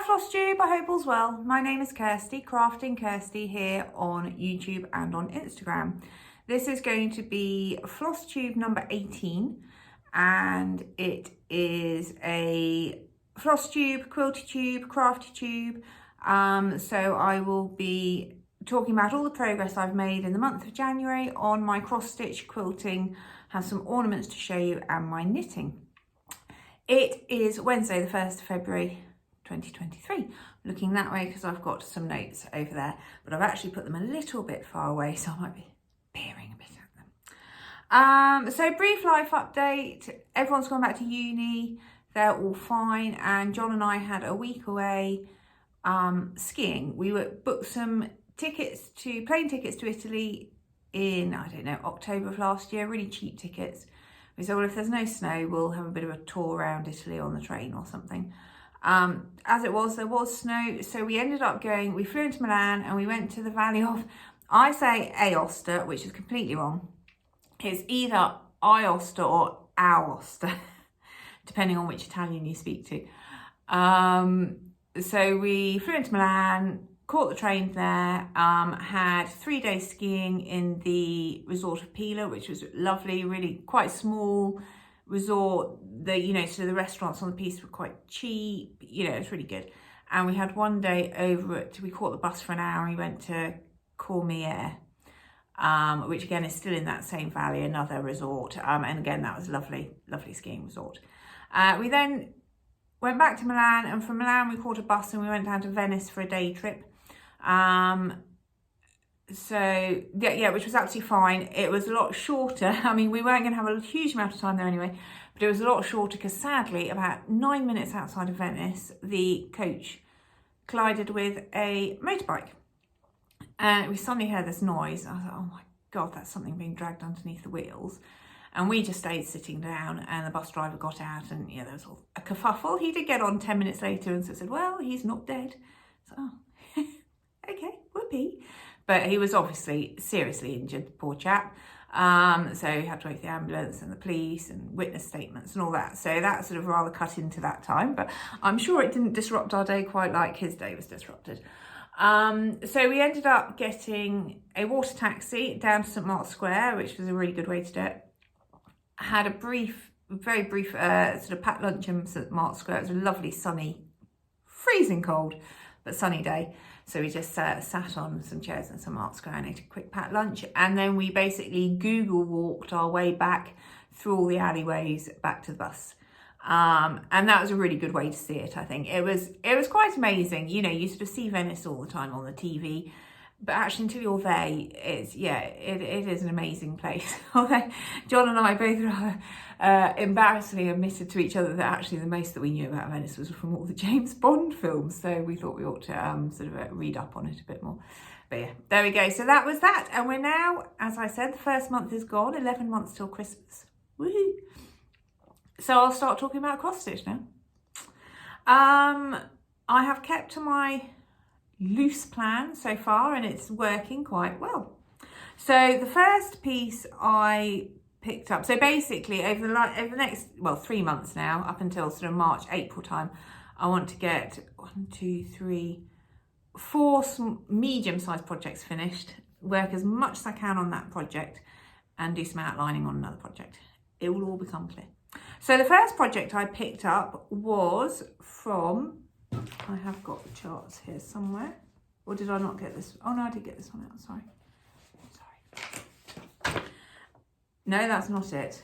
Flosstube, I hope all's well. My name is Kirsty, Crafting Kirsty here on YouTube and on Instagram. This is going to be Flosstube number 18 and it is a Flosstube, quilty tube, crafty tube. So I will be talking about all the progress I've made in the month of January on my cross stitch quilting, have some ornaments to show you and my knitting. It is Wednesday the 1st of February 2023. Looking that way because I've got some notes over there, but I've actually put them a little bit far away, so I might be peering a bit at them. So brief life update. Everyone's gone back to uni. They're all fine, and John and I had a week away skiing. We booked some tickets plane tickets to Italy in, I don't know, October of last year, really cheap tickets. We said, well, if there's no snow, we'll have a bit of a tour around Italy on the train or something. As it was, there was snow, so we ended up going, we flew into Milan and we went to the valley of, I say Aosta, which is completely wrong. It's either Aosta or Aosta, depending on which Italian you speak to. So we flew into Milan, caught the train there, had 3 days skiing in the resort of Pila, which was lovely, really quite small resort. So the restaurants on the piece were quite cheap, it was really good. And we had 1 day over we caught the bus for an hour and we went to Hare, which again is still in that same valley, another resort. And again, that was lovely, lovely skiing resort. We then went back to Milan, and from Milan we caught a bus and we went down to Venice for a day trip. So yeah, which was absolutely fine. It was a lot shorter. I mean, we weren't going to have a huge amount of time there anyway, but it was a lot shorter because sadly, about 9 minutes outside of Venice, the coach collided with a motorbike. And we suddenly heard this noise. I was like, oh my God, that's something being dragged underneath the wheels. And we just stayed sitting down, and the bus driver got out, and there was all a kerfuffle. He did get on 10 minutes later and said, well, he's not dead. So, oh, okay, whoopee. But he was obviously seriously injured, poor chap. So he had to wait for the ambulance and the police and witness statements and all that. So that sort of rather cut into that time, but I'm sure it didn't disrupt our day quite like his day was disrupted. So we ended up getting a water taxi down to St. Mark's Square, which was a really good way to do it. Had a very brief sort of packed lunch in St. Mark's Square. It was a lovely, sunny, freezing cold, but sunny day. So we just sat on some chairs in St. Mark's Square and ate a quick packed lunch. And then we basically Google walked our way back through all the alleyways back to the bus. And that was a really good way to see it, I think. It was quite amazing. You sort of see Venice all the time on the TV, but actually until you're there, it is an amazing place. Although John and I both embarrassingly admitted to each other that actually the most that we knew about Venice was from all the James Bond films. So we thought we ought to sort of read up on it a bit more. But yeah, there we go. So that was that. And we're now, as I said, the first month is gone, 11 months till Christmas. Woohoo! So I'll start talking about cross stitch now. I have kept to my loose plan so far and it's working quite well. So the first piece I picked up, so basically over the next 3 months now, up until sort of March, April time, I want to get 4 medium-sized projects finished, work as much as I can on that project and do some outlining on another project. It will all become clear. So the first project I picked up was from, I have got the charts here somewhere. Or did I not get this? Oh no, I did get this one out, sorry. No, that's not it.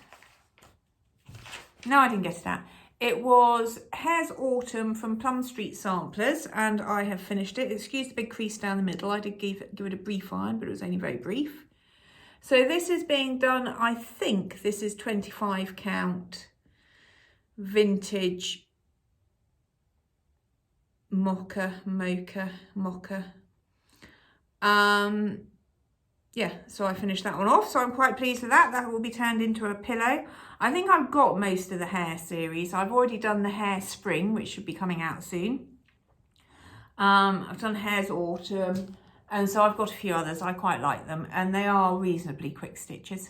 No, I didn't get it out. It was Hare's Autumn from Plum Street Samplers, and I have finished it. Excuse the big crease down the middle. I did give it a brief iron, but it was only very brief. So this is being done, I think this is 25 count vintage mocha. Yeah, so I finished that one off, so I'm quite pleased with that. That will be turned into a pillow. I think I've got most of the Hare series. I've already done the Hare Spring, which should be coming out soon. I've done Hare's Autumn, and so I've got a few others. I quite like them, and they are reasonably quick stitches.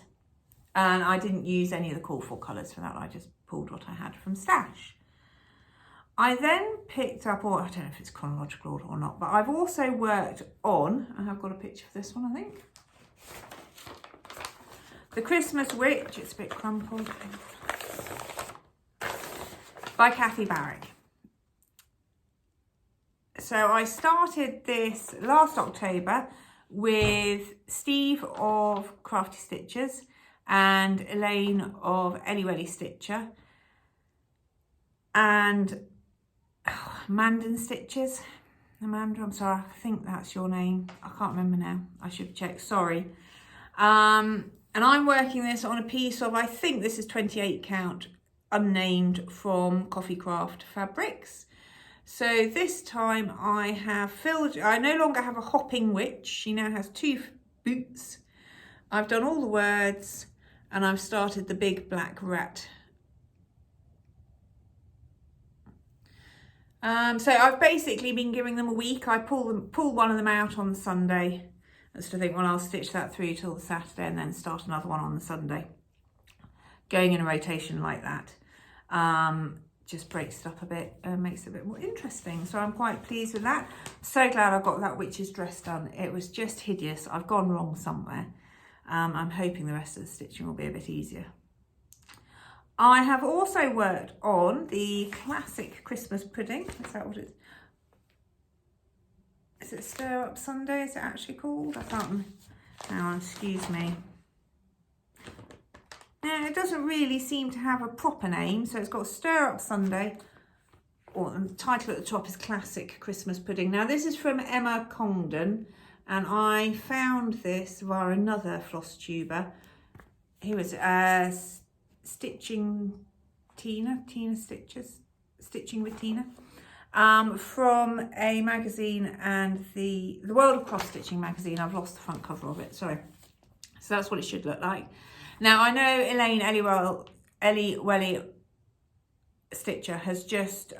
And I didn't use any of the call for colours for that. I just pulled what I had from stash. I then picked up, or I don't know if it's chronological order or not, but I've also worked on, I have got a picture of this one, I think, The Christmas Witch. It's a bit crumpled, by Barrick. So I started this last October with Steve of Crafty Stitchers and Elaine of Etoiles Stitcher and Mandan Stitches. Amanda, I'm sorry, I think that's your name. I can't remember now. I should check, sorry. And I'm working this on a piece of, I think this is 28 count, unnamed, from Coffee Craft Fabrics. So this time I have filled, I no longer have a hopping witch. She now has 2 boots. I've done all the words and I've started the big black rat. So I've basically been giving them a week. I pull one of them out on the Sunday. I sort of think, well, I'll stitch that through till the Saturday and then start another one on the Sunday. Going in a rotation like that. Just breaks it up a bit and makes it a bit more interesting. So I'm quite pleased with that. So glad I got that witch's dress done. It was just hideous. I've gone wrong somewhere. I'm hoping the rest of the stitching will be a bit easier. I have also worked on the classic Christmas pudding. Is that what it is? Is it Stir Up Sunday? Is it actually called? I can't. Hang on, excuse me. Now, it doesn't really seem to have a proper name, so it's got Stir Up Sunday, or the title at the top is Classic Christmas Pudding. Now, this is from Emma Congdon, and I found this via another Flosstuber. Here was Stitching Tina Stitches, Stitching with Tina, from a magazine, and the World of Cross Stitching magazine. I've lost the front cover of it, sorry. So that's what it should look like. Now, I know Elaine Etoiles Stitcher has just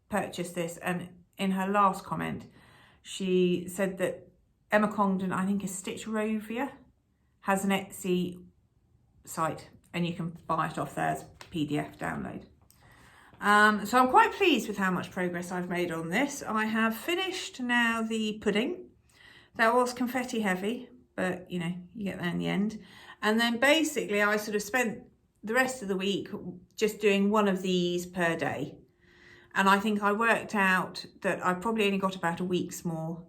purchased this, and in her last comment, she said that Emma Congdon, I think is Stitch Rovia, has an Etsy site, and you can buy it off there as PDF download. So I'm quite pleased with how much progress I've made on this. I have finished now the pudding. That was confetti heavy, but you know, you get there in the end. And then basically I sort of spent the rest of the week just doing one of these per day. And I think I worked out that I probably only got about a week's more,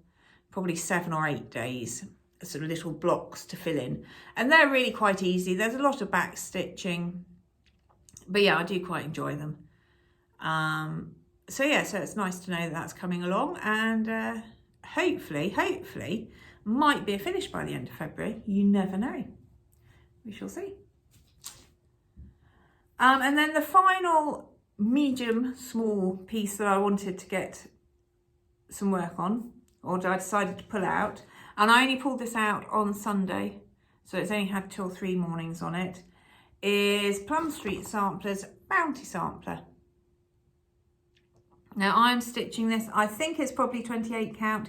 probably 7 or 8 days, sort of little blocks to fill in. And they're really quite easy. There's a lot of back stitching, but yeah, I do quite enjoy them. So yeah, so it's nice to know that that's coming along, and hopefully might be a finish by the end of February. You never know. We shall see. And then the final medium small piece that I wanted to get some work on, or I decided to pull out, and I only pulled this out on Sunday, so it's only had 2 or 3 mornings on it, is Plum Street Sampler's Bounty Sampler. Now I'm stitching this, I think it's probably 28 count.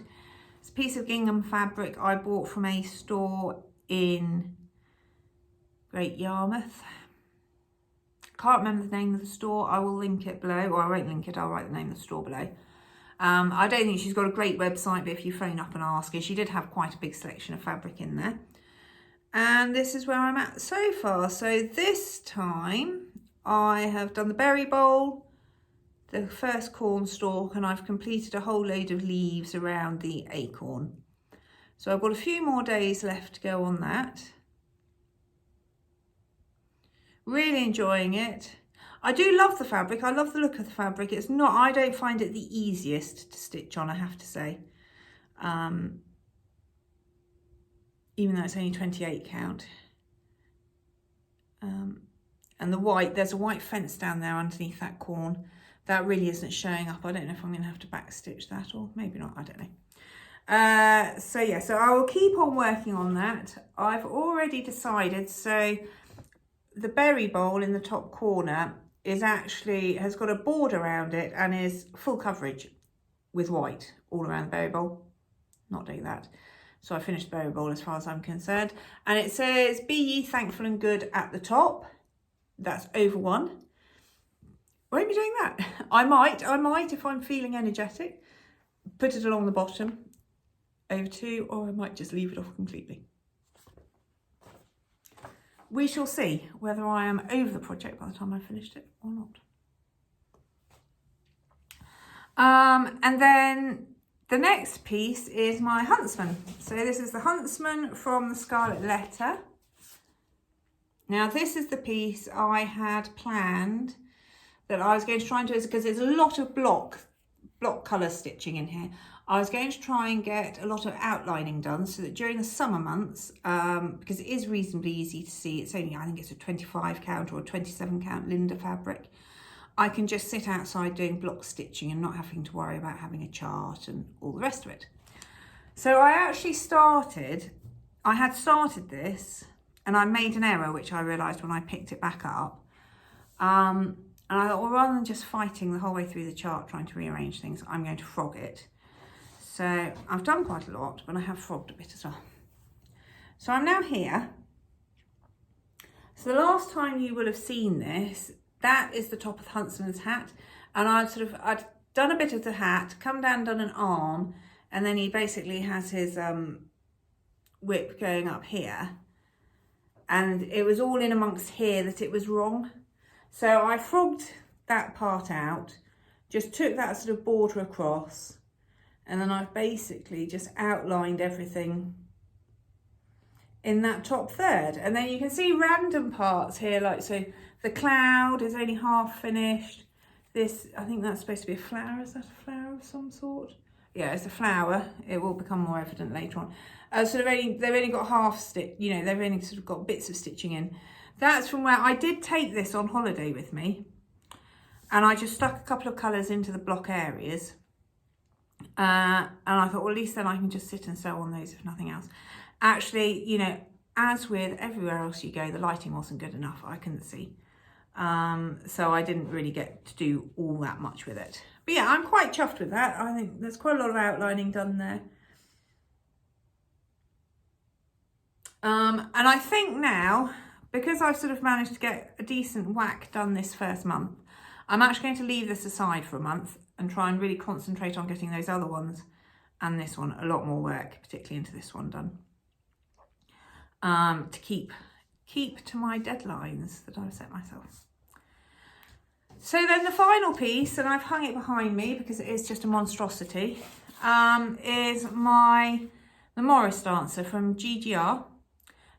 It's a piece of gingham fabric I bought from a store in Great Yarmouth. Can't remember the name of the store. I will link it below, or I won't link it, I'll write the name of the store below. I don't think she's got a great website, but if you phone up and ask her, she did have quite a big selection of fabric in there. And this is where I'm at so far. So this time I have done the berry bowl, the first corn stalk, and I've completed a whole load of leaves around the acorn. So I've got a few more days left to go on that. Really enjoying it. I do love the fabric. I love the look of the fabric. It's not, I don't find it the easiest to stitch on, I have to say. Even though it's only 28 count. And the white, there's a white fence down there underneath that corn. That really isn't showing up. I don't know if I'm going to have to back stitch that, or maybe not, I don't know. So yeah, so I will keep on working on that. I've already decided, so the berry bowl in the top corner is actually, has got a border around it and is full coverage with white all around the berry bowl. Not doing that. So I finished the berry bowl as far as I'm concerned. And it says, be ye thankful and good at the top. That's over 1. won't be doing that. I might if I'm feeling energetic, put it along the bottom over 2, or I might just leave it off completely. We shall see whether I am over the project by the time I've finished it or not. And then the next piece is my Huntsman. So this is the Huntsman from the Scarlett letter. Now this is the piece I had planned that I was going to try and do, because there's a lot of block colour stitching in here. I was going to try and get a lot of outlining done so that during the summer months, because it is reasonably easy to see, it's only, I think it's a 25 count or a 27 count Linda fabric, I can just sit outside doing block stitching and not having to worry about having a chart and all the rest of it. So I had started this, and I made an error, which I realised when I picked it back up. And I thought, well, rather than just fighting the whole way through the chart trying to rearrange things, I'm going to frog it. So I've done quite a lot, but I have frogged a bit as well. So I'm now here. So the last time you will have seen this, that is the top of the Huntsman's hat. And I'd done a bit of the hat, come down, done an arm, and then he basically has his whip going up here. And it was all in amongst here that it was wrong. So I frogged that part out, just took that sort of border across, and then I've basically just outlined everything in that top third. And then you can see random parts here, like, so the cloud is only half finished. This, I think that's supposed to be a flower. Is that a flower of some sort? Yeah, it's a flower. It will become more evident later on. So they've only got half stitch, you know, they've only sort of got bits of stitching in. That's from where I did take this on holiday with me, and I just stuck a couple of colours into the block areas. And I thought, well, at least then I can just sit and sew on those if nothing else. Actually, you know, as with everywhere else you go, the lighting wasn't good enough. I couldn't see. So I didn't really get to do all that much with it. But yeah, I'm quite chuffed with that. I think there's quite a lot of outlining done there. And I think now, because I've sort of managed to get a decent whack done this first month, I'm actually going to leave this aside for a month and try and really concentrate on getting those other ones and this one a lot more work, particularly into this one, done. To keep to my deadlines that I've set myself. So then the final piece, and I've hung it behind me because it is just a monstrosity, is the Morris Dancer from GigiR.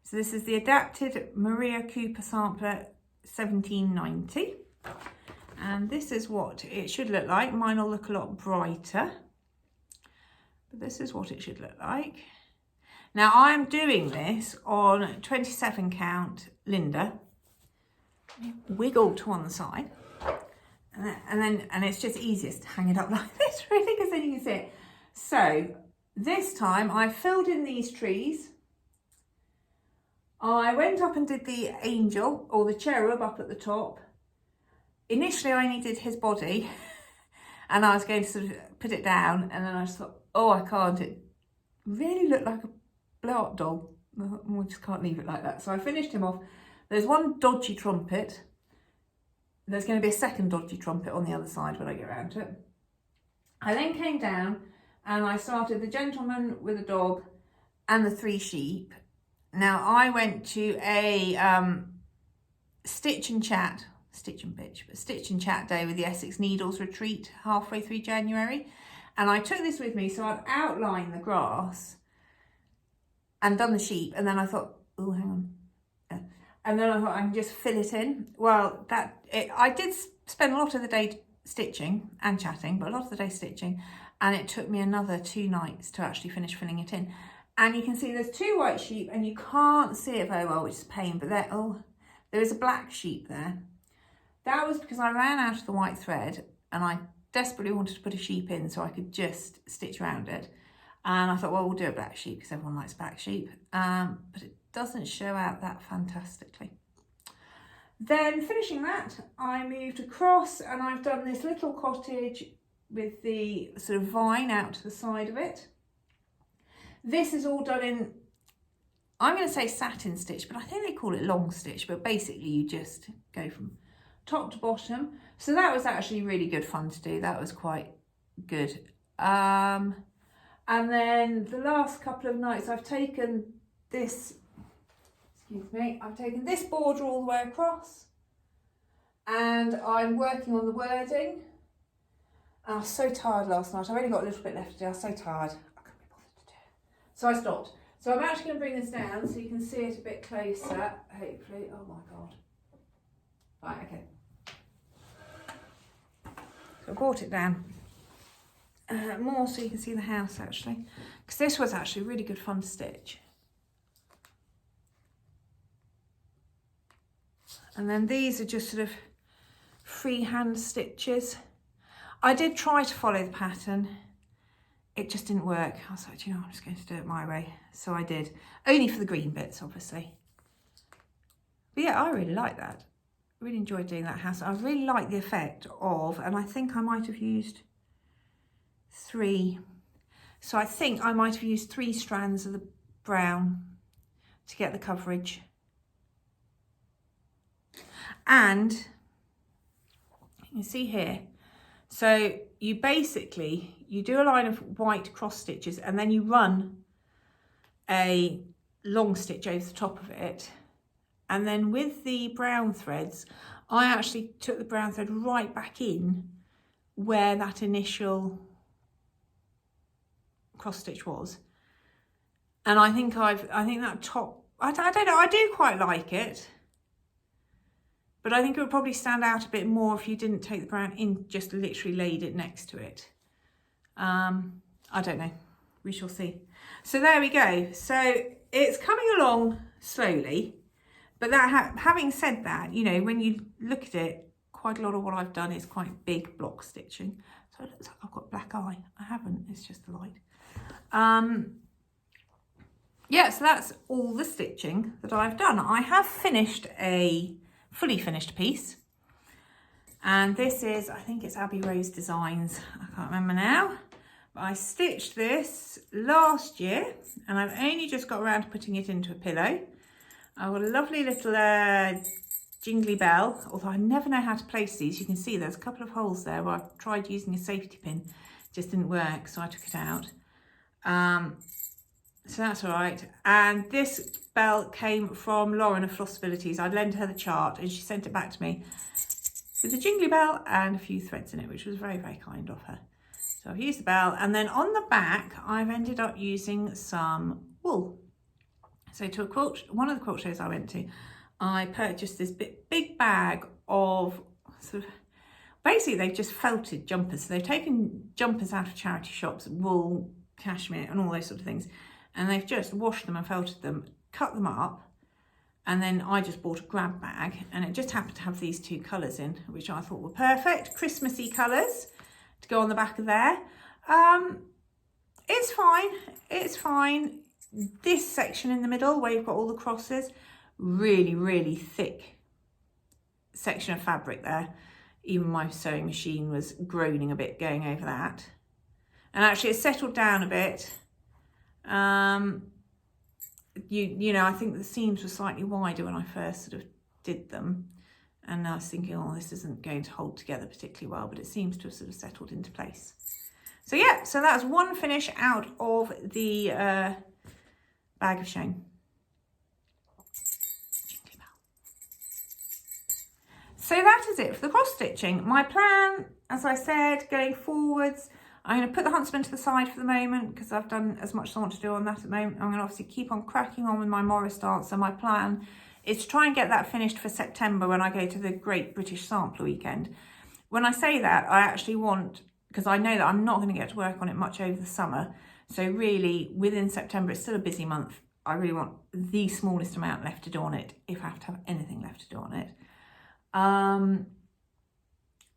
So this is the adapted Maria Cooper sampler 1790. And this is what it should look like. Mine will look a lot brighter, but this is what it should look like. Now I'm doing this on 27 count Linda, wiggle to one side, and it's just easiest to hang it up like this, really, because then you can see it. So this time I filled in these trees. I went up and did the angel or the cherub up at the top. Initially I only did his body and I was going to sort of put it down, and then I just thought, oh, I can't. It really looked like a blow-up doll. We just can't leave it like that. So I finished him off. There's one dodgy trumpet. There's going to be a second dodgy trumpet on the other side when I get around to it. I then came down and I started the gentleman with a dog and the 3 sheep. Now I went to a stitch and chat day with the Essex Needles retreat halfway through January. And I took this with me, so I've outlined the grass and done the sheep, and then I thought, oh, hang on. And then I thought I can just fill it in. Well, I did spend a lot of the day stitching and chatting, but a lot of the day stitching, and it took me another 2 nights to actually finish filling it in. And you can see there's 2 white sheep, and you can't see it very well, which is a pain, but there is a black sheep there. That was because I ran out of the white thread, and I desperately wanted to put a sheep in so I could just stitch around it. And I thought, well, we'll do a black sheep because everyone likes black sheep. But it doesn't show out that fantastically. Then finishing that, I moved across and I've done this little cottage with the sort of vine out to the side of it. This is all done in, I'm going to say satin stitch, but I think they call it long stitch. But basically you just go from top to bottom. So that was actually really good fun to do. That was quite good. And then the last couple of nights I've taken this, excuse me, I've taken this border all the way across and I'm working on the wording. I was so tired last night. I've only got a little bit left to do. I was so tired. I couldn't be bothered to do it. So I stopped. So I'm actually going to bring this down so you can see it a bit closer, hopefully. Oh my God. Right, okay. So I brought it down more so you can see the house actually. Because this was actually really good fun to stitch. And then these are just sort of freehand stitches. I did try to follow the pattern. It just didn't work. I was like, you know, I'm just going to do it my way. So I did. Only for the green bits, obviously. But yeah, I really like that. Really enjoyed doing that house. I really like the effect of, and I think I might have used 3. So I think I might have used 3 strands of the brown to get the coverage. And you can see here, so you basically, you do a line of white cross stitches and then you run a long stitch over the top of it. And then with the brown threads, I actually took the brown thread right back in where that initial cross stitch was. And I think that top, I don't know, I do quite like it. But I think it would probably stand out a bit more if you didn't take the brown in, just literally laid it next to it. I don't know, we shall see. So there we go. So it's coming along slowly, but that having said that, you know, when you look at it, quite a lot of what I've done is quite big block stitching. So it looks like I've got black eye. I haven't, it's just the light. Yeah, so that's all the stitching that I've done. I have finished a fully finished piece, and this is, I think it's Abbey Rose Designs, I can't remember now, but I stitched this last year and I've only just got around to putting it into a pillow. I've got a lovely little jingly bell, although I never know how to place these. You can see there's a couple of holes there where I've tried using a safety pin, just didn't work, so I took it out. So that's all right. And this bell came from Lauren of Flosstabilities. I'd lent her the chart and she sent it back to me with a jingly bell and a few threads in it, which was very, very kind of her. So I've used the bell, and then on the back, I've ended up using some wool. So to a quilt, one of the quilt shows I went to, I purchased this big bag of sort of, basically they've just felted jumpers. So they've taken jumpers out of charity shops, wool, cashmere and all those sort of things. And they've just washed them and felted them, cut them up, and then I just bought a grab bag, and it just happened to have these 2 colours in, which I thought were perfect, Christmassy colours to go on the back of there. It's fine, it's fine. This section in the middle where you've got all the crosses, really, really thick section of fabric there. Even my sewing machine was groaning a bit going over that. And actually it's settled down a bit. You know, I think the seams were slightly wider when I first sort of did them, and I was thinking, oh, this isn't going to hold together particularly well, but it seems to have sort of settled into place. So yeah, so that's one finish out of the bag of shame. So that is it for the cross stitching. My plan, as I said, going forwards, I'm going to put the Huntsman to the side for the moment because I've done as much as I want to do on that at the moment. I'm going to obviously keep on cracking on with my Morris dance. So my plan is to try and get that finished for September when I go to the Great British Sampler weekend. When I say that, I actually want, because I know that I'm not going to get to work on it much over the summer. So really within September, it's still a busy month. I really want the smallest amount left to do on it, if I have to have anything left to do on it.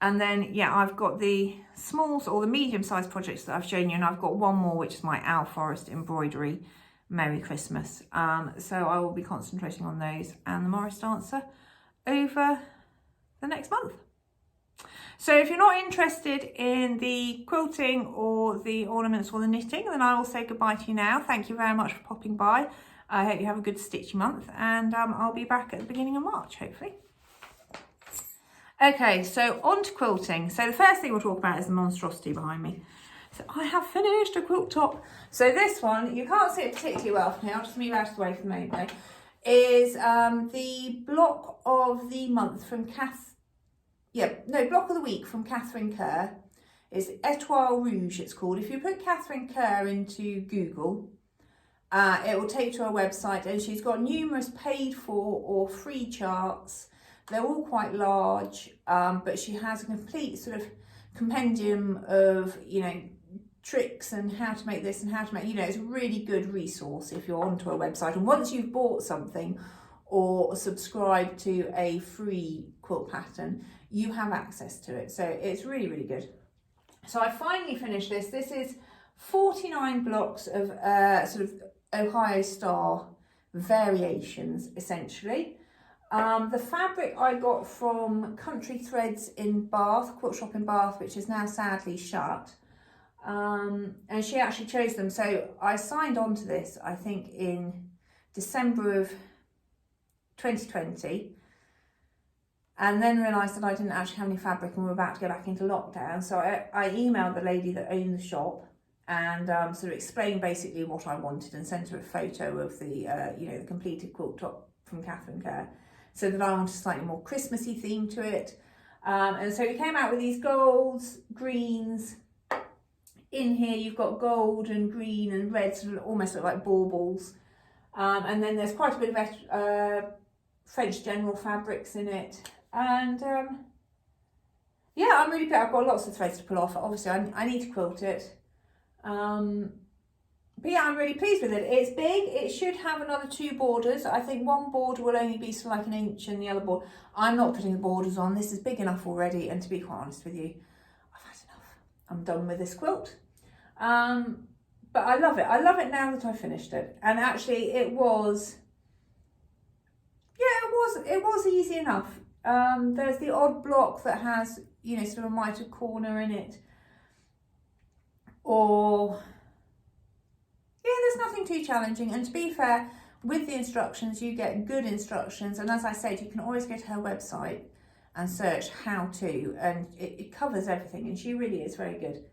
And then, yeah, I've got the small or the medium-sized projects that I've shown you, and I've got one more, which is my Owl Forest embroidery Merry Christmas. So I will be concentrating on those and the Morris Dancer over the next month. So if you're not interested in the quilting or the ornaments or the knitting, then I will say goodbye to you now. Thank you very much for popping by. I hope you have a good stitchy month, and I'll be back at the beginning of March, hopefully. Okay, so on to quilting. So the first thing we'll talk about is the monstrosity behind me. So I have finished a quilt top. So this one, you can't see it particularly well from here, I'll just move out of the way for the moment, is the block of the month from block of the week from Kathryn Kerr. It's Etoiles Rouge, it's called. If you put Kathryn Kerr into Google, it will take you to her website, and she's got numerous paid for or free charts. They're all quite large, but she has a complete sort of compendium of, you know, tricks and how to make this and how to make, you know, it's a really good resource if you're onto her website. And once you've bought something or subscribed to a free quilt pattern, you have access to it. So it's really, really good. So I finally finished this. This is 49 blocks of sort of Ohio Star variations, essentially. The fabric I got from Country Threads in Bath, quilt shop in Bath, which is now sadly shut. And she actually chose them. So I signed on to this, I think, in December of 2020. And then realised that I didn't actually have any fabric and we were about to go back into lockdown. So I emailed the lady that owned the shop and sort of explained basically what I wanted and sent her a photo of the, you know, the completed quilt top from Kathryn Kerr, so that I wanted a slightly more Christmassy theme to it. And so we came out with these golds, greens. In here you've got gold and green and red, sort of almost look like baubles. And then there's quite a bit of French general fabrics in it. And yeah, I'm really pleased. I've got lots of threads to pull off. Obviously, I need to quilt it. But yeah, I'm really pleased with it. It's big. It should have another 2 borders. I think one border will only be sort of like 1 inch and the other border. I'm not putting the borders on. This is big enough already. And to be quite honest with you, I've had enough. I'm done with this quilt. But I love it. I love it now that I finished it. And actually it was, yeah, it was easy enough. There's the odd block that has, you know, sort of a mitered corner in it. Or, yeah, there's nothing too challenging. And to be fair, with the instructions, you get good instructions. And as I said, you can always go to her website and search how to, and it covers everything. And she really is very good.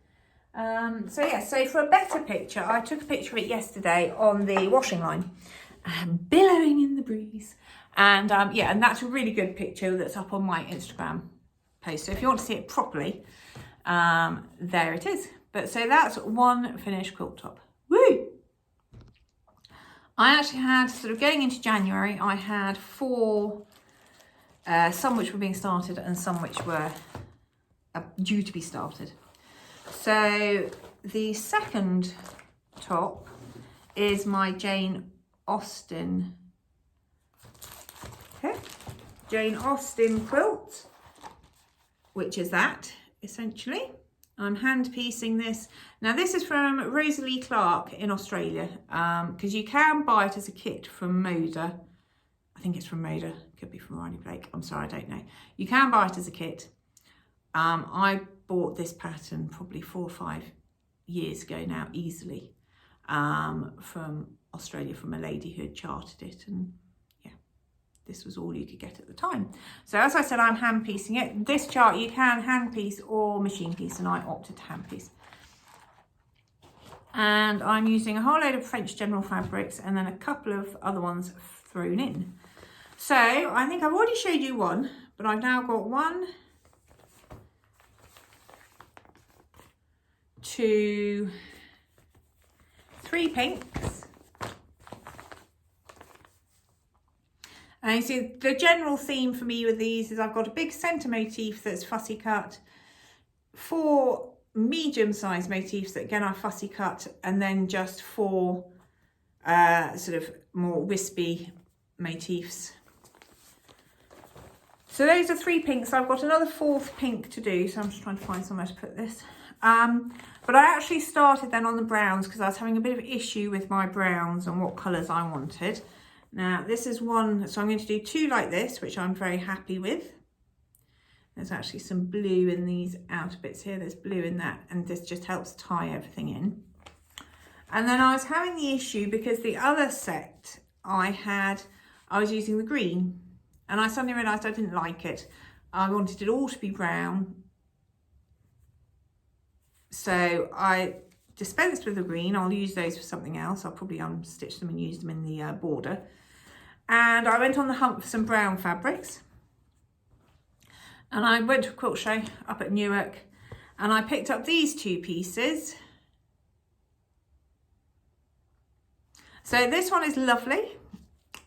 So yeah, so for a better picture, I took a picture of it yesterday on the washing line, billowing in the breeze. And yeah, and that's a really good picture that's up on my Instagram post. So if you want to see it properly, there it is. But so that's one finished quilt top. Woo! I actually had, sort of going into January, I had 4, some which were being started and some which were due to be started. So the second top is my Jane Austen, Jane Austen quilt, which is that, essentially. I'm hand piecing this. Now this is from Rosales Clarke in Australia, because you can buy it as a kit from Moda. I think it's from Moda, could be from Riley Blake. I'm sorry, I don't know. You can buy it as a kit. I bought this pattern probably 4 or 5 years ago now, easily, from Australia, from a lady who had charted it, and yeah, this was all you could get at the time. So as I said, I'm hand piecing it. This chart you can hand piece or machine piece, and I opted to hand piece. And I'm using a whole load of French general fabrics and then a couple of other ones thrown in. So I think I've already showed you one, but I've now got 1, 2, 3 pinks. And you see the general theme for me with these is I've got a big centre motif that's fussy cut, 4 medium-sized motifs that again are fussy cut, and then just 4 sort of more wispy motifs. So those are 3 pinks. I've got another 4th pink to do, so I'm just trying to find somewhere to put this. But I actually started then on the browns because I was having a bit of issue with my browns and what colours I wanted. Now this is one, so I'm going to do 2 like this, which I'm very happy with. There's actually some blue in these outer bits here. There's blue in that, and this just helps tie everything in. And then I was having the issue because the other set I was using the green, and I suddenly realised I didn't like it. I wanted it all to be brown. So I dispensed with the green. I'll use those for something else. I'll probably unstitch them and use them in the border. And I went on the hunt for some brown fabrics. And I went to a quilt show up at Newark and I picked up these two pieces. So this one is lovely.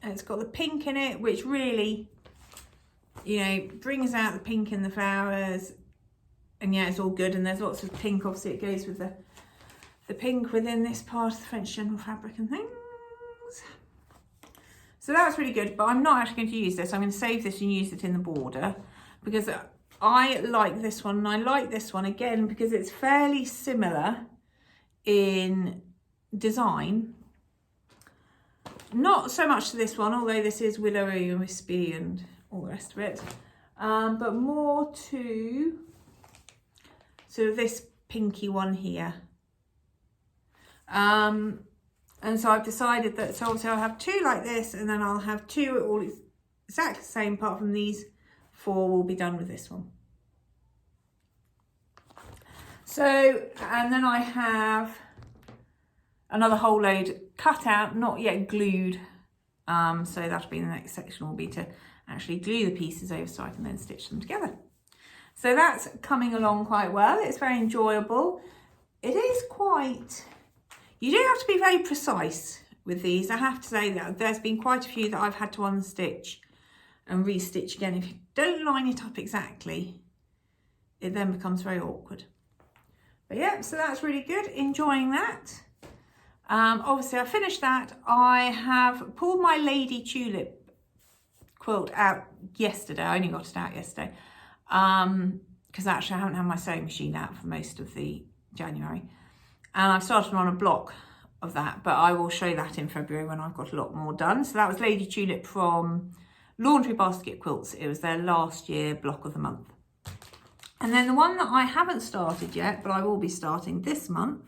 It's got the pink in it, which really, you know, brings out the pink in the flowers. And yeah, it's all good. And there's lots of pink. Obviously, it goes with the pink within this part of the French general fabric and things. So that's really good. But I'm not actually going to use this. I'm going to save this and use it in the border because I like this one. And I like this one again because it's fairly similar in design. Not so much to this one, although this is willowy and wispy and all the rest of it. But more to sort of this pinky one here. And so I've decided that, so obviously I'll have two like this and then I'll have two all exactly the same, apart from these four will be done with this one. So, and then I have another whole load cut out, not yet glued. So that'll be the next section, will be to actually glue the pieces over so I can then stitch them together. So that's coming along quite well. It's very enjoyable. It is quite, you do have to be very precise with these. I have to say that there's been quite a few that I've had to unstitch and restitch again. If you don't line it up exactly, it then becomes very awkward. But yeah, so that's really good. Enjoying that. Obviously I finished that. I have pulled my Lady Tulip quilt out yesterday. I only got it out yesterday. Because actually I haven't had my sewing machine out for most of the January. And I've started on a block of that, but I will show that in February when I've got a lot more done. So that was Lady Tulip from Laundry Basket Quilts. It was their last year block of the month. And then the one that I haven't started yet, but I will be starting this month,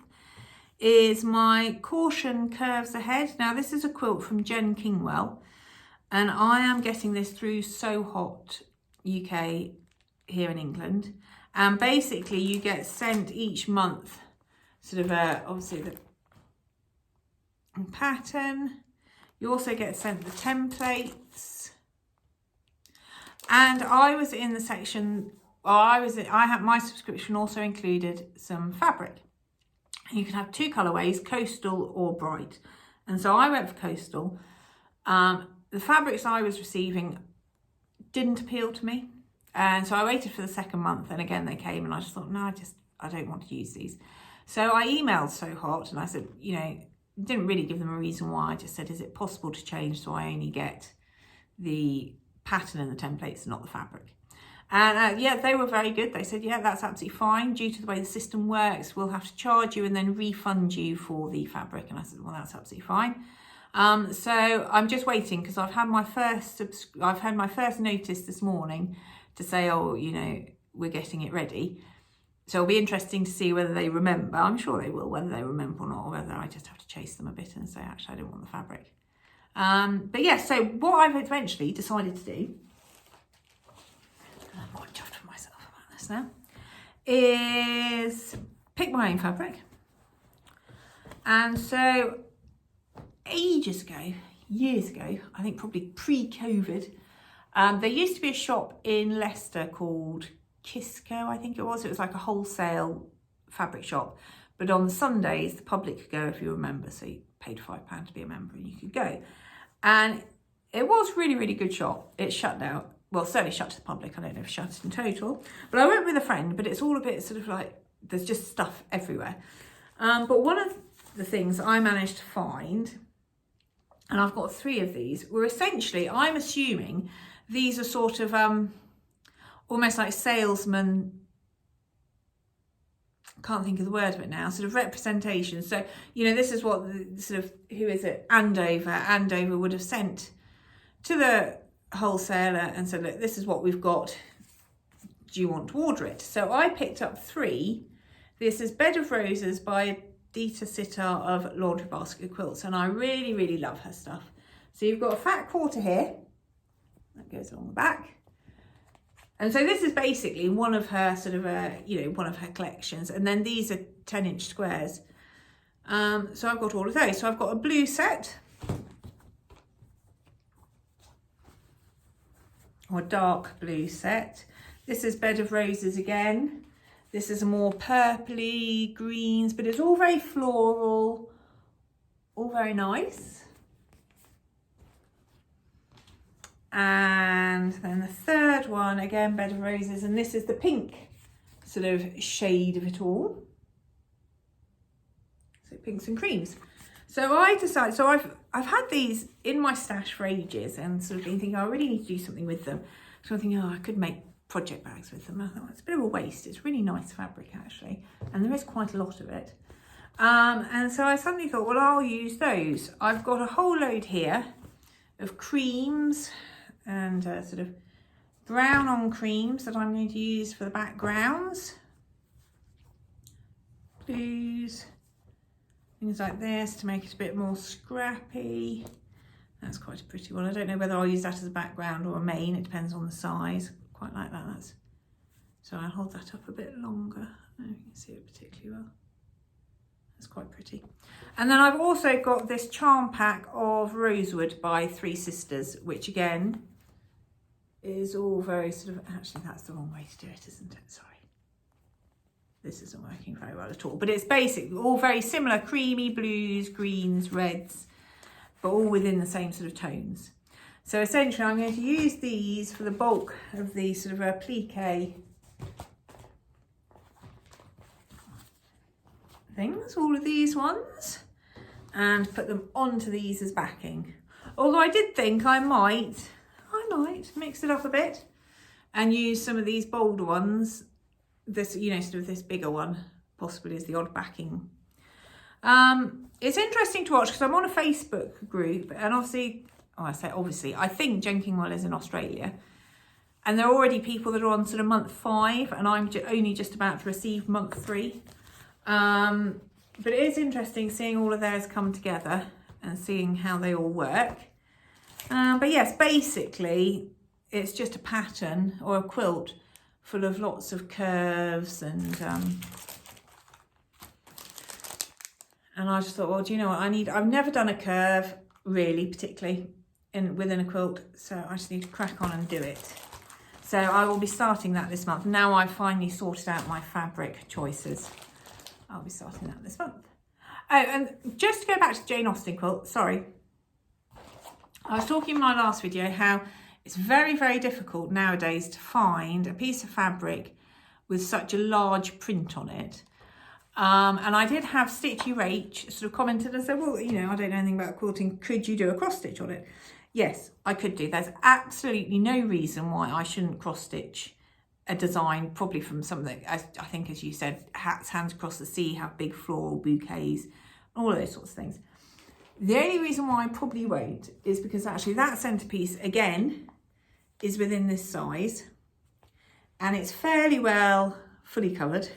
is my Caution Curves Ahead. Now this is a quilt from Jen Kingwell, and I am getting this through So Hot UK here in England. And basically you get sent each month sort of obviously the pattern. You also get sent the templates. And I was in the section, I had my subscription also included some fabric. You can have two colourways, coastal or bright. And so I went for coastal. The fabrics I was receiving didn't appeal to me. And so I waited for the second month and again they came and I just thought, no, I don't want to use these. So I emailed So Hot and I said, you know, didn't really give them a reason why. I just said, is it possible to change so I only get the pattern and the templates and not the fabric? And yeah, they were very good. They said, yeah, that's absolutely fine. Due to the way the system works, we'll have to charge you and then refund you for the fabric. And I said, well, that's absolutely fine. So I'm just waiting because I've had my first notice this morning to say, oh, you know, we're getting it ready. So it'll be interesting to see whether they remember. I'm sure they will, whether they remember or not, or whether I just have to chase them a bit and say, actually, I don't want the fabric. But yeah, so what I've eventually decided to do, I'm quite chuffed with myself about this now, is pick my own fabric. And so ages ago, years ago, I think probably pre-COVID, there used to be a shop in Leicester called Kisco, I think it was. It was like a wholesale fabric shop. But on the Sundays, the public could go if you remember. So you paid £5 to be a member and you could go. And it was really, really good shop. It shut down. Well, certainly shut to the public. I don't know if it shut in total. But I went with a friend, but it's all a bit sort of like, there's just stuff everywhere. But one of the things I managed to find, and I've got 3 of these, were essentially, I'm assuming, these are sort of almost like salesman, can't think of the word of it now, sort of representation. So, you know, this is what the sort of, who is it, Andover would have sent to the wholesaler and said, look, this is what we've got. Do you want to order it? So I picked up 3. This is Bed of Roses by Dita Sitar of Laundry Basket Quilts, and I really, really love her stuff. So you've got a fat quarter here that goes along the back, And so this is basically one of her sort of, one of her collections. And then these are 10-inch squares. So I've got all of those. So I've got a blue set, or dark blue set. This is Bed of Roses again. This is a more purpley greens, but it's all very floral, all very nice. And then the third one, again, Bed of Roses, and this is the pink sort of shade of it all. So pinks and creams. So I decided, so I've had these in my stash for ages and sort of been thinking, I really need to do something with them. So I'm thinking, I could make project bags with them. I thought, it's a bit of a waste. It's really nice fabric actually, and there is quite a lot of it. And so I suddenly thought, well, I'll use those. I've got a whole load here of creams and sort of brown on creams that I'm going to use for the backgrounds. Blues, things like this to make it a bit more scrappy. That's quite a pretty one. I don't know whether I'll use that as a background or a main. It depends on the size. Quite like that. So I'll hold that up a bit longer. I don't know if you can see it particularly well. That's quite pretty. And then I've also got this charm pack of Rosewood by Three Sisters, which again is all very sort of, actually that's the wrong way to do it, isn't it? Sorry. This isn't working very well at all, but it's basically all very similar, creamy blues, greens, reds, but all within the same sort of tones. So essentially I'm going to use these for the bulk of the sort of applique things, all of these ones, and put them onto these as backing. Although I did think I might mix it up a bit and use some of these bolder ones. This, sort of this bigger one possibly is the odd backing. It's interesting to watch because I'm on a Facebook group, and obviously, I think Kingwell is in Australia, and there are already people that are on sort of month 5, and I'm only just about to receive month 3. But it is interesting seeing all of theirs come together and seeing how they all work. But yes, basically, it's just a pattern or a quilt full of lots of curves and I just thought, well, do you know what I've never done a curve really particularly within a quilt, so I just need to crack on and do it. So I will be starting that this month. Now I've finally sorted out my fabric choices, I'll be starting that this month. Oh, and just to go back to Jane Austen quilt, sorry. I was talking in my last video how it's very, very difficult nowadays to find a piece of fabric with such a large print on it. And I did have Stitchy Rach sort of commented and said, well, I don't know anything about quilting. Could you do a cross stitch on it? Yes, I could do. There's absolutely no reason why I shouldn't cross stitch a design, probably from something, I think, as you said, hats, hands across the sea, have big floral bouquets, all of those sorts of things. The only reason why I probably won't is because actually that centerpiece, again, is within this size, and it's fairly well fully covered,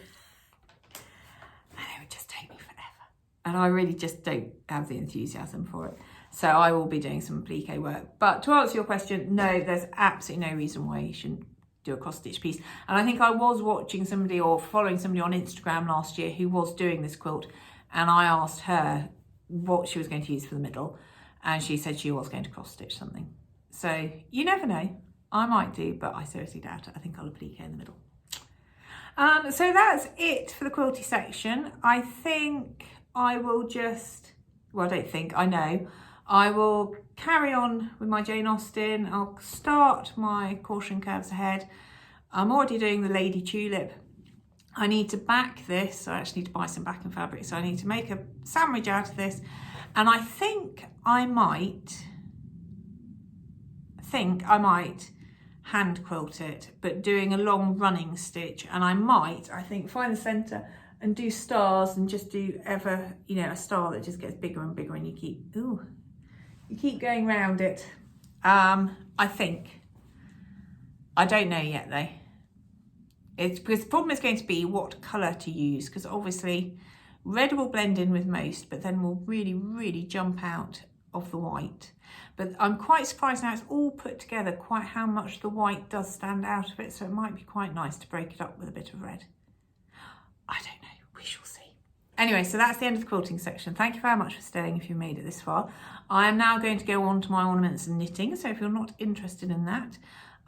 and it would just take me forever, and I really just don't have the enthusiasm for it. So I will be doing some applique work. But to answer your question, no, there's absolutely no reason why you shouldn't do a cross stitch piece. And I think I was watching somebody or following somebody on Instagram last year who was doing this quilt, and I asked her what she was going to use for the middle, and she said she was going to cross stitch something. So you never know. I might do, but I seriously doubt it. I think I'll applique in the middle. So that's it for the quilty section. I think I will just, well, I don't think, I know, I will carry on with my Jane Austen. I'll start my Caution Curves Ahead. I'm already doing the Lady Tulip. I need to back this. I actually need to buy some backing fabric. So I need to make a sandwich out of this. And I think I might hand quilt it, but doing a long running stitch. And I might, I think, find the center and do stars and just do ever, a star that just gets bigger and bigger, and you keep going round it. I think. I don't know yet though. It's because the problem is going to be what colour to use, because obviously red will blend in with most, but then will really, really jump out of the white. But I'm quite surprised now it's all put together, quite how much the white does stand out of it. So it might be quite nice to break it up with a bit of red. I don't know, we shall see. Anyway, so that's the end of the quilting section. Thank you very much for staying if you made it this far. I am now going to go on to my ornaments and knitting. So if you're not interested in that,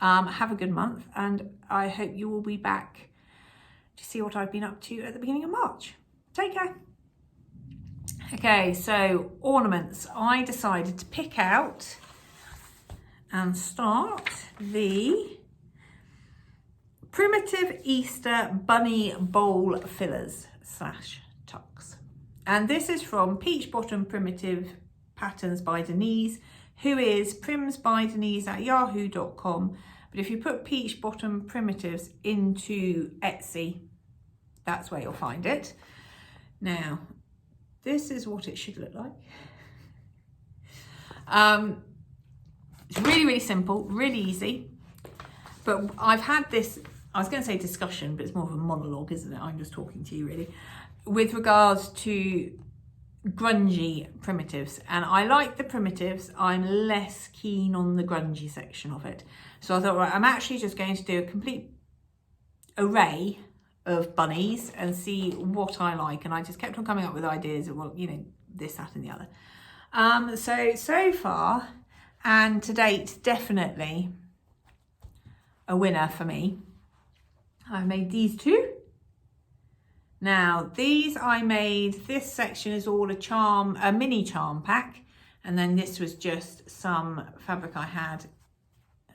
have a good month, and I hope you will be back to see what I've been up to at the beginning of March. Take care. Okay, so ornaments. I decided to pick out and start the Primitive Easter Bunny Bowl Fillers / tucks. And this is from Peach Bottom Primitive Patterns by Denise, who is primsbydenise@yahoo.com. But if you put Peach Bottom Primitives into Etsy, that's where you'll find it. Now, this is what it should look like. It's really, really simple, really easy. But I've had this, I was going to say discussion, but it's more of a monologue, isn't it? I'm just talking to you really. With regards to grungy primitives. And I like the primitives. I'm less keen on the grungy section of it. So I thought, right, I'm actually just going to do a complete array of bunnies and see what I like. And I just kept on coming up with ideas of, well, you know, this, that and the other. So far and to date, definitely a winner for me. I've made these two. Now these I made, this section is all a mini charm pack. And then this was just some fabric I had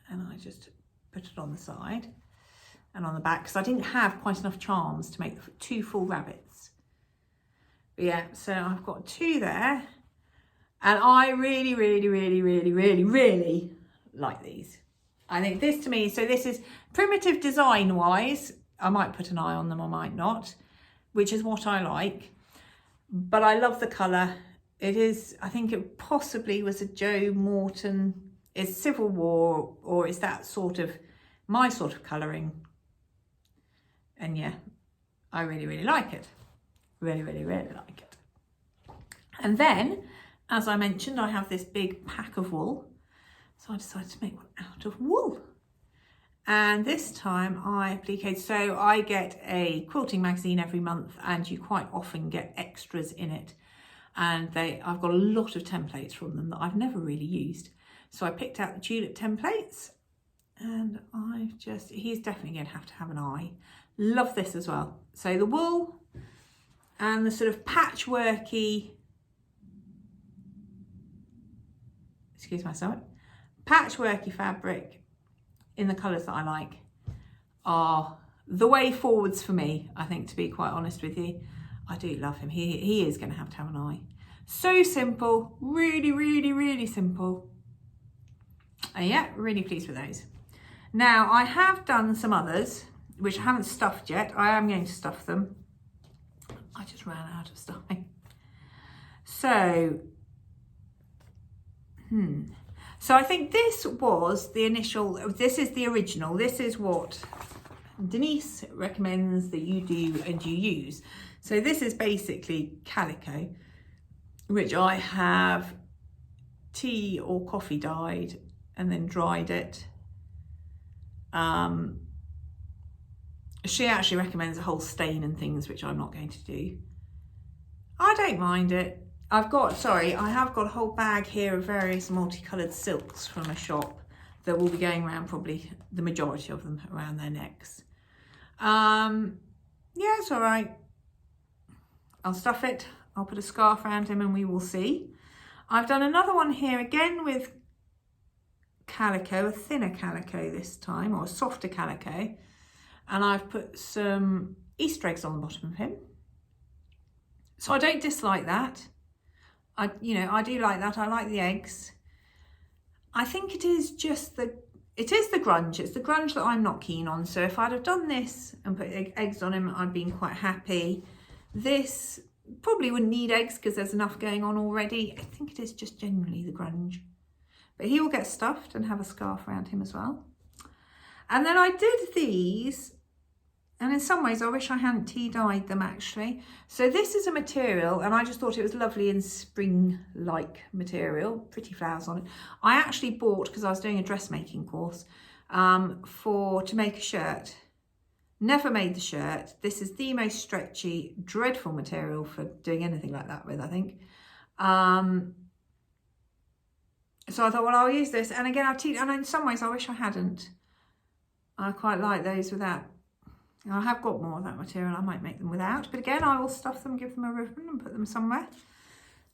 and I just put it on the side and on the back because I didn't have quite enough charms to make 2 full rabbits. But yeah, so I've got 2 there and I really, really, really, really, really, really like these. I think this to me, so this is primitive design wise. I might put an eye on them, I might not, which is what I like. But I love the colour. It is, I think it possibly was a Joe Morton, it's Civil War, or is that sort of my sort of colouring. And yeah, I really, really like it. Really, really, really like it. And then, as I mentioned, I have this big pack of wool. So I decided to make one out of wool. And this time I appliqued, so I get a quilting magazine every month and you quite often get extras in it. And I've got a lot of templates from them that I've never really used. So I picked out the Tulip templates and he's definitely going to have an eye. Love this as well. So the wool and the sort of patchworky, excuse my stomach, patchworky fabric in the colours that I like are the way forwards for me, I think, to be quite honest with you. I do love him. He is going to have an eye. So simple, really, really, really simple. And yeah, really pleased with those. Now, I have done some others, which I haven't stuffed yet. I am going to stuff them. I just ran out of stuffing. So, So I think this was the initial, this is the original. This is what Denise recommends that you do and you use. So this is basically calico, which I have tea or coffee dyed and then dried it. She actually recommends a whole stain and things, which I'm not going to do. I don't mind it. I have got a whole bag here of various multicoloured silks from a shop that will be going around, probably the majority of them around their necks. Yeah, it's all right. I'll stuff it. I'll put a scarf around him and we will see. I've done another one here again with calico, a thinner calico this time, or a softer calico. And I've put some Easter eggs on the bottom of him. So I don't dislike that. I do like that. I like the eggs. I think it is just the grunge. It's the grunge that I'm not keen on. So if I'd have done this and put eggs on him, I'd been quite happy. This probably wouldn't need eggs because there's enough going on already. I think it is just generally the grunge. But he will get stuffed and have a scarf around him as well. And then I did these And in some ways, I wish I hadn't tea dyed them actually. So this is a material, and I just thought it was lovely in spring-like material, pretty flowers on it. I actually bought, because I was doing a dressmaking course, to make a shirt. Never made the shirt. This is the most stretchy, dreadful material for doing anything like that with, I think. So I thought, well, I'll use this. And again, and in some ways, I wish I hadn't. I quite like those without. I have got more of that material. I might make them without. But again, I will stuff them, give them a ribbon and put them somewhere.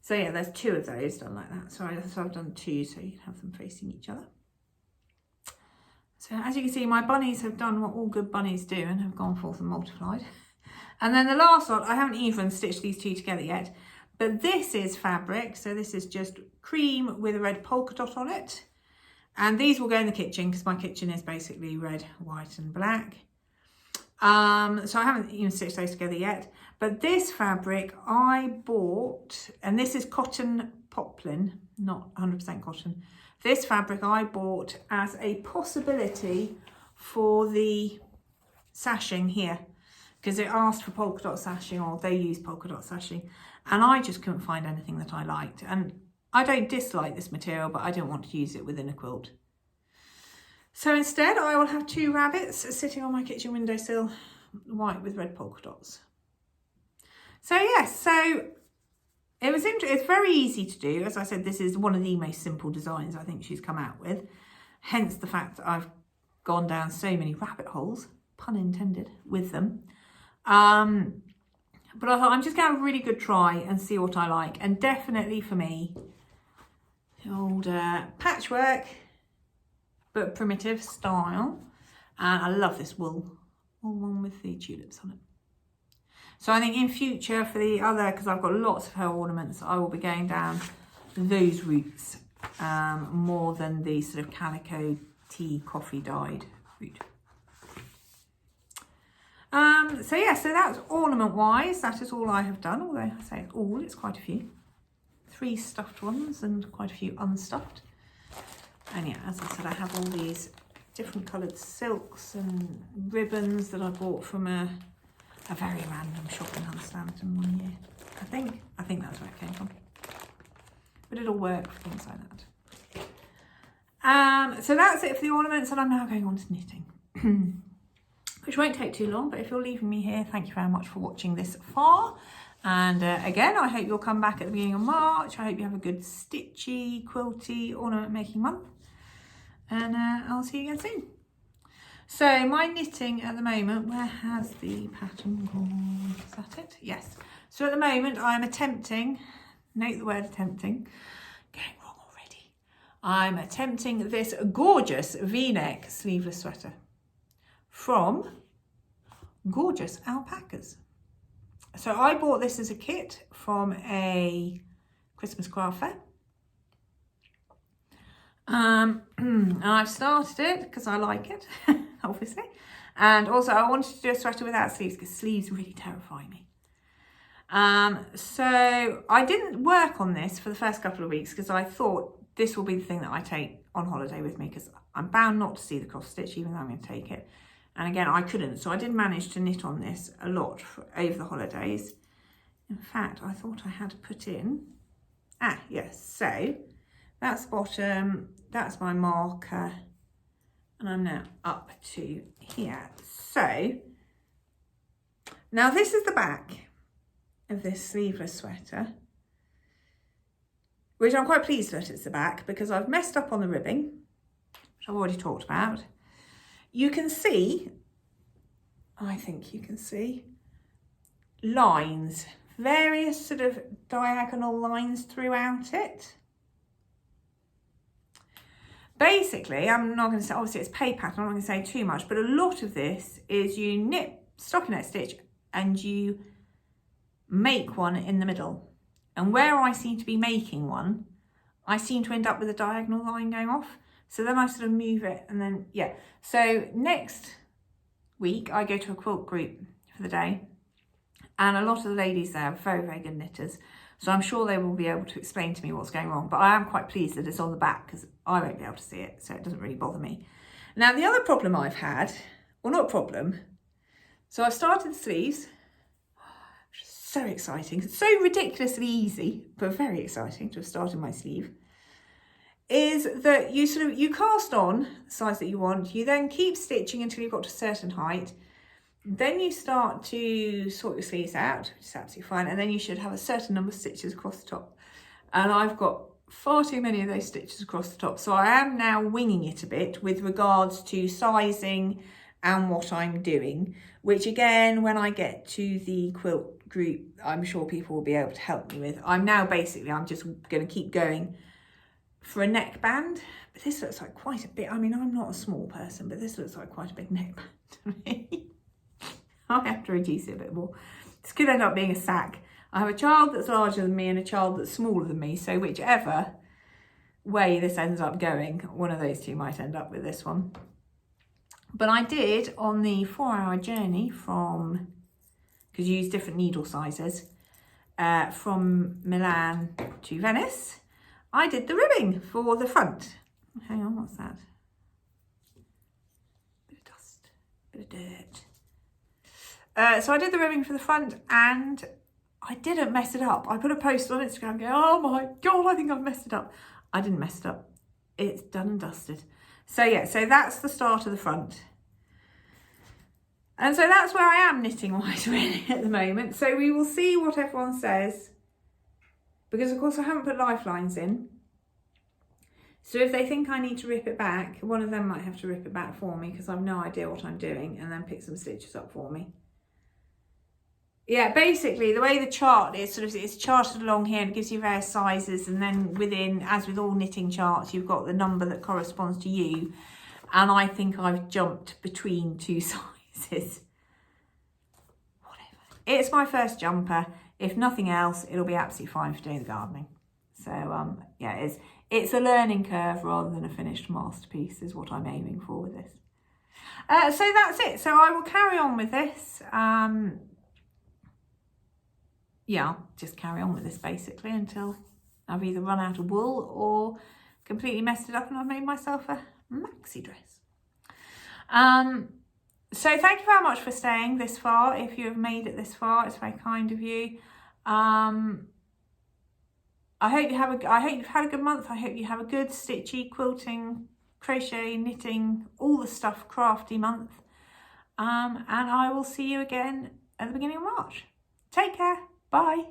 So yeah, there's 2 of those done like that. Sorry, so I've done 2 so you can have them facing each other. So as you can see, my bunnies have done what all good bunnies do and have gone forth and multiplied. And then the last lot, I haven't even stitched these 2 together yet. But this is fabric. So this is just cream with a red polka dot on it. And these will go in the kitchen because my kitchen is basically red, white and black. So I haven't even stitched those together yet. But this fabric I bought, and this is cotton poplin, not 100% cotton. This fabric I bought as a possibility for the sashing here, because it asked for polka dot sashing, or they use polka dot sashing, and I just couldn't find anything that I liked. And I don't dislike this material, but I don't want to use it within a quilt. So instead, I will have 2 rabbits sitting on my kitchen windowsill, white with red polka dots. So yes, so it was interesting. It's very easy to do. As I said, this is one of the most simple designs I think she's come out with. Hence the fact that I've gone down so many rabbit holes, pun intended, with them. But I thought I'm just going to have a really good try and see what I like. And definitely for me, the old patchwork, but primitive style. And I love this wool one with the tulips on it. So I think in future for the other, because I've got lots of her ornaments, I will be going down those routes more than the sort of calico tea coffee dyed route. So yeah, so that's ornament wise, that is all I have done, although I say all, it's quite a few. 3 stuffed ones and quite a few unstuffed. And yeah, as I said, I have all these different coloured silks and ribbons that I bought from a very random shop in Huntsman one year. I think that's where it came from. But it'll work for things like that. So that's it for the ornaments, and I'm now going on to knitting. Which won't take too long, but if you're leaving me here, thank you very much for watching this far. And again, I hope you'll come back at the beginning of March. I hope you have a good stitchy, quilty, ornament making month. And I'll see you again soon. So my knitting at the moment, where has the pattern gone? Is that it? Yes. So at the moment I'm attempting, note the word attempting, getting wrong already. I'm attempting this gorgeous V-neck sleeveless sweater from Gorgeous Alpacas. So I bought this as a kit from a Christmas craft fair. And I've started it because I like it, obviously. And also I wanted to do a sweater without sleeves because sleeves really terrify me. So I didn't work on this for the first couple of weeks because I thought this will be the thing that I take on holiday with me because I'm bound not to see the cross stitch even though I'm going to take it. And again, I couldn't. So I did manage to knit on this a lot over the holidays. In fact, I thought I had put in, yes, so that's bottom, that's my marker, and I'm now up to here. So now this is the back of this sleeveless sweater, which I'm quite pleased that it's the back because I've messed up on the ribbing, which I've already talked about. You can see, I think you can see, lines, various sort of diagonal lines throughout it. Basically, I'm not going to say, obviously it's pay pattern, I'm not going to say too much, but a lot of this is you knit stockinette stitch and you make one in the middle. And where I seem to be making one, I seem to end up with a diagonal line going off. So then I sort of move it and then, yeah. So next week I go to a quilt group for the day and a lot of the ladies there are very, very good knitters. So I'm sure they will be able to explain to me what's going wrong, but I am quite pleased that it's on the back because I won't be able to see it. So it doesn't really bother me. Now the other problem I've had, well not problem, So I've started the sleeves. So exciting, so ridiculously easy, but very exciting to have started my sleeve. Is that you cast on the size that you want, you then keep stitching until you've got to a certain height, then you start to sort your sleeves out, which is absolutely fine, and then you should have a certain number of stitches across the top. And I've got far too many of those stitches across the top, so I am now winging it a bit with regards to sizing and what I'm doing, which again, when I get to the quilt group, I'm sure people will be able to help me with. I'm just going to keep going for a neckband, but this looks like quite a bit. I mean, I'm not a small person, but this looks like quite a big neckband to me. I have to reduce it a bit more. This could end up being a sack. I have a child that's larger than me and a child that's smaller than me, so whichever way this ends up going, one of those two might end up with this one. But I did, on the 4-hour journey from, because you use different needle sizes, from Milan to Venice, I did the ribbing for the front. Hang on, what's that? Bit of dust, bit of dirt. So I did the ribbing for the front and I didn't mess it up. I put a post on Instagram going, oh my God, I think I've messed it up. I didn't mess it up. It's done and dusted. So yeah, so that's the start of the front. And so that's where I am knitting wise really at the moment. So we will see what everyone says. Because of course I haven't put lifelines in. So if they think I need to rip it back, one of them might have to rip it back for me because I've no idea what I'm doing, and then pick some stitches up for me. Yeah, basically the way the chart is it's charted along here and it gives you various sizes, and then within, as with all knitting charts, you've got the number that corresponds to you. And I think I've jumped between two sizes. Whatever. It's my first jumper. If nothing else, it'll be absolutely fine for doing the gardening. So yeah, it's a learning curve rather than a finished masterpiece is what I'm aiming for with this. So that's it. So I will carry on with this. Yeah, I'll just carry on with this basically until I've either run out of wool or completely messed it up and I've made myself a maxi dress. So thank you very much for staying this far. If you have made it this far, it's very kind of you. I hope you've had a good month. I hope you have a good stitchy, quilting, crochet, knitting, all the stuff crafty month. And I will see you again at the beginning of March. Take care. Bye.